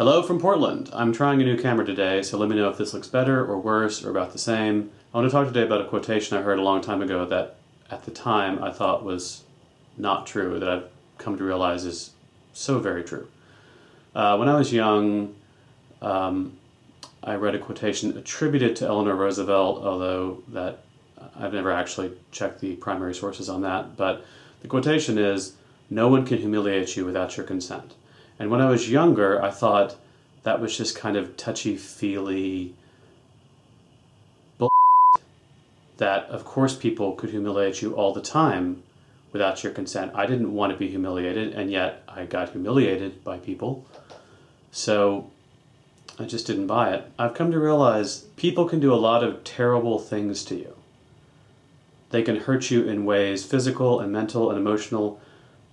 Hello from Portland. I'm trying a new camera today, so let me know if this looks better or worse or about the same. I want to talk today about a quotation I heard a long time ago that at the time I thought was not true, that I've come to realize is so very true. When I was young, I read a quotation attributed to Eleanor Roosevelt, although that I've never actually checked the primary sources on that, but the quotation is, "No one can humiliate you without your consent." And when I was younger, I thought that was just kind of touchy-feely bull. That, of course, people could humiliate you all the time without your consent. I didn't want to be humiliated, and yet I got humiliated by people. So I just didn't buy it. I've come to realize people can do a lot of terrible things to you. They can hurt you in ways physical and mental and emotional,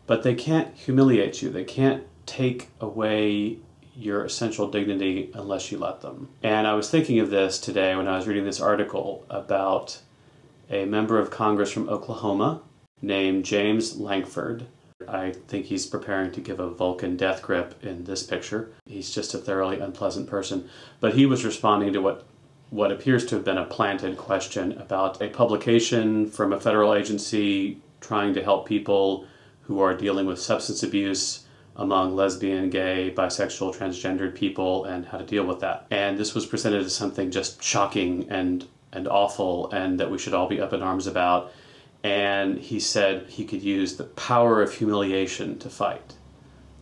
but they can't humiliate you. They can't take away your essential dignity unless you let them. And I was thinking of this today when I was reading this article about a member of Congress from Oklahoma named James Lankford. I think he's preparing to give a Vulcan death grip in this picture. He's just a thoroughly unpleasant person. But he was responding to what appears to have been a planted question about a publication from a federal agency trying to help people who are dealing with substance abuse among lesbian, gay, bisexual, transgendered people and how to deal with that. And this was presented as something just shocking and awful and that we should all be up in arms about. And he said he could use the power of humiliation to fight.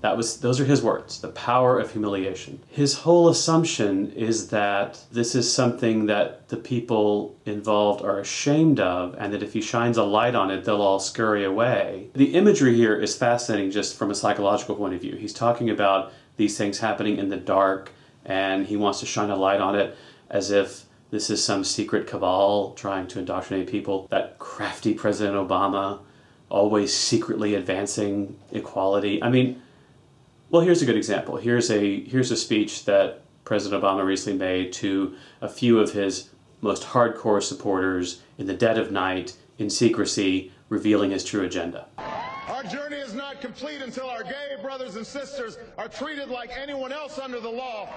Those are his words, the power of humiliation. His whole assumption is that this is something that the people involved are ashamed of, and that if he shines a light on it, they'll all scurry away. The imagery here is fascinating just from a psychological point of view. He's talking about these things happening in the dark, and he wants to shine a light on it as if this is some secret cabal trying to indoctrinate people. That crafty President Obama, always secretly advancing equality. I mean, well, here's a good example. Here's a speech that President Obama recently made to a few of his most hardcore supporters in the dead of night, in secrecy, revealing his true agenda. Our journey is not complete until our gay brothers and sisters are treated like anyone else under the law.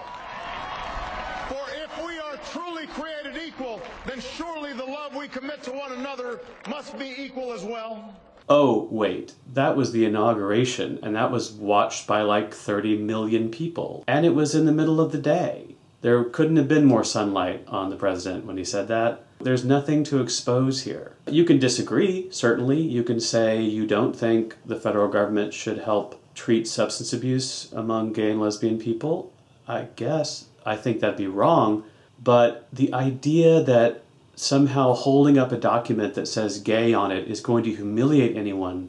For if we are truly created equal, then surely the love we commit to one another must be equal as well. Oh, wait, that was the inauguration, and that was watched by like 30 million people. And it was in the middle of the day. There couldn't have been more sunlight on the president when he said that. There's nothing to expose here. You can disagree, certainly. You can say you don't think the federal government should help treat substance abuse among gay and lesbian people. I guess. I think that'd be wrong. But the idea that somehow holding up a document that says gay on it is going to humiliate anyone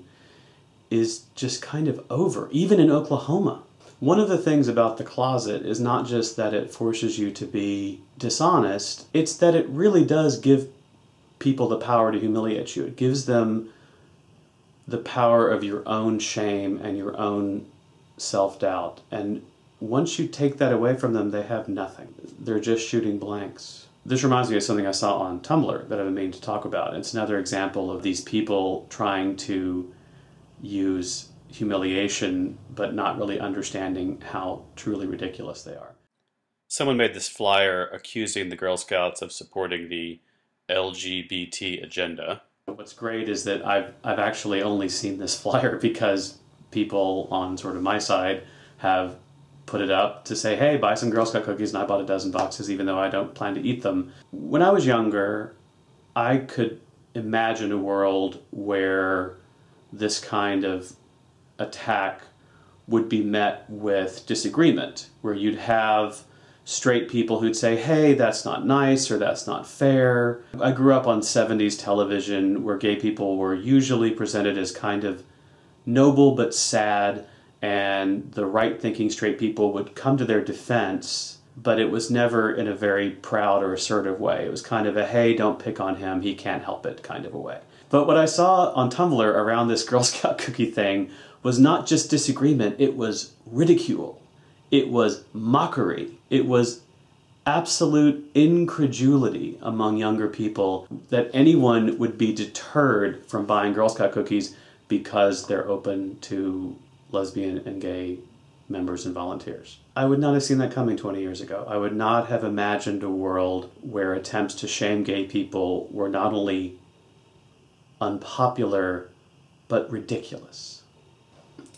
is just kind of over, even in Oklahoma. One of the things about the closet is not just that it forces you to be dishonest, it's that it really does give people the power to humiliate you. It gives them the power of your own shame and your own self-doubt. And once you take that away from them, they have nothing. They're just shooting blanks. This reminds me of something I saw on Tumblr that I've been meaning to talk about. It's another example of these people trying to use humiliation but not really understanding how truly ridiculous they are. Someone made this flyer accusing the Girl Scouts of supporting the LGBT agenda. What's great is that I've actually only seen this flyer because people on sort of my side have put it up to say, hey, buy some Girl Scout cookies, and I bought a dozen boxes even though I don't plan to eat them. When I was younger, I could imagine a world where this kind of attack would be met with disagreement, where you'd have straight people who'd say, hey, that's not nice or that's not fair. I grew up on 70s television where gay people were usually presented as kind of noble but sad, and the right-thinking straight people would come to their defense, but it was never in a very proud or assertive way. It was kind of a, hey, don't pick on him, he can't help it kind of a way. But what I saw on Tumblr around this Girl Scout cookie thing was not just disagreement, it was ridicule. It was mockery. It was absolute incredulity among younger people that anyone would be deterred from buying Girl Scout cookies because they're open to lesbian and gay members and volunteers. I would not have seen that coming 20 years ago. I would not have imagined a world where attempts to shame gay people were not only unpopular, but ridiculous.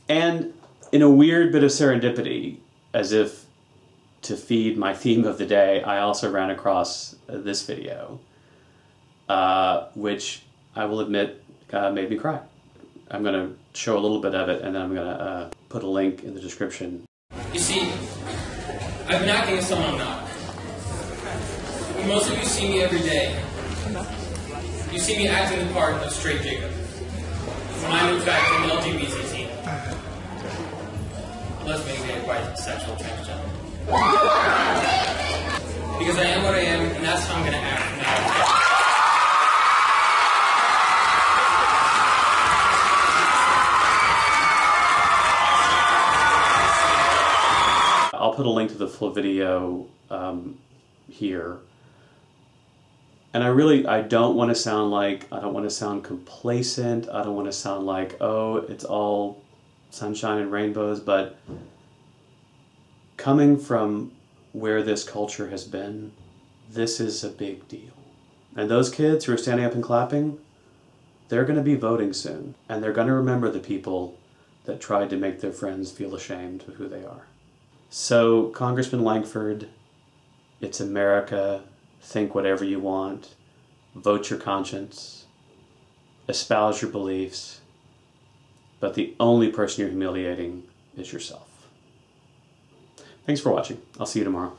And in a weird bit of serendipity, as if to feed my theme of the day, I also ran across this video, which I will admit made me cry. I'm going to show a little bit of it, and then I'm going to put a link in the description. You see, I've been acting as someone I'm not. Most of you see me every day. You see me acting the part of straight Jacob, when I'm in fact an LGBT teen. Lesbian, gay, white, sexual, transgender. Because I am what I am, and that's how I'm going to act from now on. I'll put a link to the full video here. And I don't want to sound like, I don't want to sound complacent. I don't want to sound like, oh, it's all sunshine and rainbows. But coming from where this culture has been, this is a big deal. And those kids who are standing up and clapping, they're going to be voting soon. And they're going to remember the people that tried to make their friends feel ashamed of who they are. So, Congressman Langford, it's America. Think whatever you want. Vote your conscience. Espouse your beliefs. But the only person you're humiliating is yourself. Thanks for watching. I'll see you tomorrow.